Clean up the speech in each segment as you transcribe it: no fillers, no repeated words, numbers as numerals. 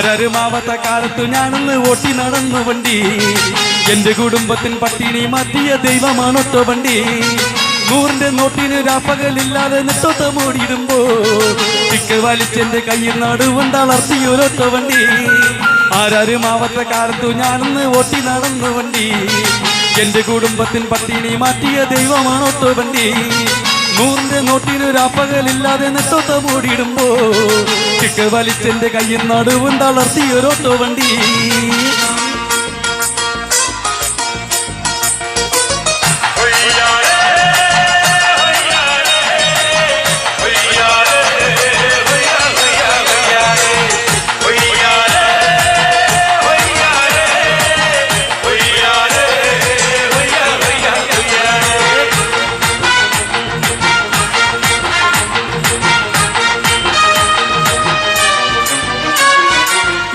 ആരാരുമാവാത്ത കാലത്തു ഞാനൊന്ന് ഓട്ടി നടന്നു വണ്ടി. എന്റെ കുടുംബത്തിൻ പട്ടിണി മാറ്റിയ ദൈവമാണൊട്ടോ വണ്ടി. 100-ന്റെ നോട്ടിന് രാപ്പകലില്ലാതെ നെട്ടോട്ടമോടിയിടുമ്പോ തിക്ക് വലിച്ചെന്റെ കയ്യിൽ നടുവണ്ടളർത്തിയൊരൊട്ടോ വണ്ടി. ആരാരുമാവാത്ത കാലത്തു ഞാനൊന്ന് ഓട്ടി നടന്നു വണ്ടി. എന്റെ കുടുംബത്തിൻ പട്ടിണി മാറ്റിയ ദൈവമാണൊട്ടോ വണ്ടി. 100-ന്റെ നോട്ടിന് രാപ്പകലില്ലാതെ നെട്ടോട്ടമോടിയിടുമ്പോ തിക്ക് വലിച്ചെന്റെ കയ്യിൽ നടുവണ്ടളർത്തിയൊരൊട്ടോ വണ്ടി.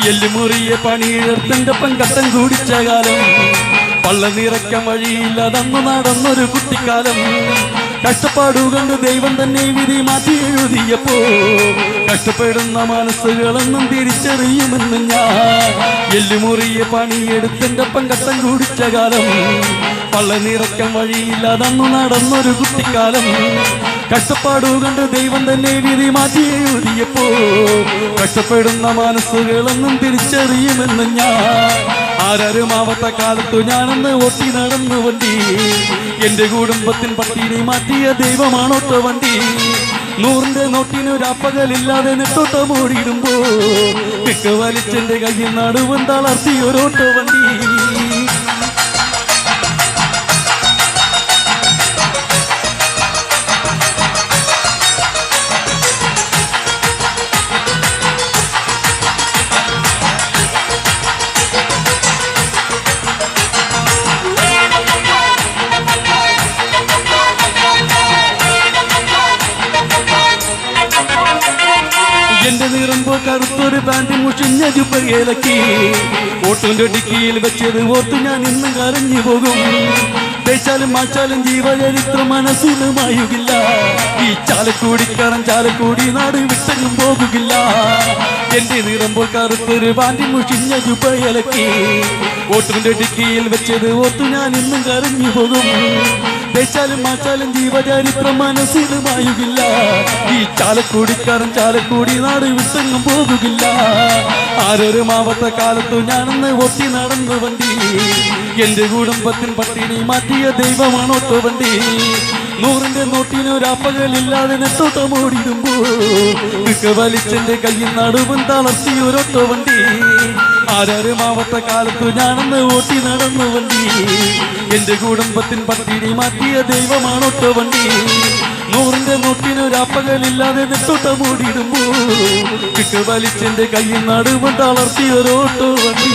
എല്ലുമുറിയ പണിയെടുത്തൻ്റെപ്പം കട്ടം കൂടിച്ച കാലം. പള്ള നിറയ്ക്കാൻ വഴിയില്ലാതന്നു നടന്നൊരു കുട്ടിക്കാലം. കഷ്ടപ്പാടുകൊണ്ട് ദൈവം തന്നെ വിധി മാറ്റി എഴുതിയപ്പോ കഷ്ടപ്പെടുന്ന മനസ്സുകളൊന്നും തിരിച്ചറിയുമെന്ന് ഞാൻ. എല്ലുമുറിയ പണിയെടുത്തൻ്റെപ്പം കട്ടം കൂടിച്ച കാലം. പള്ള നിറയ്ക്കാൻ വഴിയില്ലാതന്നു നടന്നൊരു കുട്ടിക്കാലം. കഷ്ടപ്പാടുകൊണ്ട് ദൈവം തന്നെ വിധി മാറ്റി എഴുതിയപ്പോ കഷ്ടപ്പെടുന്ന മനസ്സുകളൊന്നും തിരിച്ചറിയുമെന്ന് ഞാൻ. ആരാരുമാവാത്ത കാലത്തു ഞാനൊന്ന് ഓട്ടി നടന്നു വണ്ടി. എന്റെ കുടുംബത്തിൻ പട്ടിണി മാറ്റിയ ദൈവമാണൊട്ടോ വണ്ടി. 100-ന്റെ നോട്ടിന് രാപ്പകലില്ലാതെ നെട്ടോട്ടമോടിയിടുമ്പോ തിക്ക് വലിച്ചെന്റെ കയ്യിൽ നടുവണ്ടളർത്തിയൊരൊട്ടോ വണ്ടി. എന്റെ നിറമ്പോ കറുത്തൊരു പാൻറ് മുഷിഞ്ഞ ജുബയിലക്കി ഓട്ടോന്റെ ഡിക്കിയിൽ വെച്ചത് ഓർത്ത് ഞാൻ ഇന്നും കരഞ്ഞു പോകും. തേച്ചാലും മാച്ചാലും ജീവചരിത്രം മനസ്സിലുമായുകില്ല. ഈ ചാലക്കൂടിക്കാരൻ ചാലക്കൂടി നാട് വിട്ടങ്ങും പോകുകില്ല. എന്റെ നിറമ്പോൾ കറുത്തൊരു പാൻറ് മുഷിഞ്ഞ ജുബയിലക്കി ഓട്ടോന്റെ ഡിക്കിയിൽ വെച്ചത് ഓർത്ത് ഞാൻ ഇന്നും കരഞ്ഞു പോകും. തേച്ചാലും മാച്ചാലും ജീവചരിത്രം മനസ്സിലുമായുകില്ല. ഈ ചാലക്കൂടിക്കാരൻ ചാലക്കൂടി നാട് വിട്ടെങ്ങും പോകുകില്ല. ആരോരുമാവാത്ത കാലത്തു ഞാനൊന്ന് ഓട്ടി നടന്നു വണ്ടി. എന്റെ കുടുംബത്തിൻ പട്ടിണി മാറ്റിയ ദൈവമാണൊട്ടോ വണ്ടി. 100-ന്റെ നോട്ടിന് രാപ്പകലില്ലാതെ നെട്ടോട്ടമോടിയിടുമ്പോ തിക്ക് വലിച്ചെന്റെ കയ്യിൽ നടുവണ്ടളർത്തിയൊരൊട്ടോ വണ്ടി. ആരാരുമാവാത്ത കാലത്തു ഞാനൊന്ന് ഓട്ടി നടന്നു വണ്ടി. എന്റെ കുടുംബത്തിൻ പട്ടിണി മാറ്റിയ ദൈവമാണൊട്ടോ വണ്ടി. 100-ന്റെ നോട്ടിന് രാപ്പകലില്ലാതെ നെട്ടോട്ടമോടിയിടുമ്പോ തിക്ക് വലിച്ചെന്റെ കയ്യിൽ നടുവണ്ടളർത്തിയൊരൊട്ടോ വണ്ടി.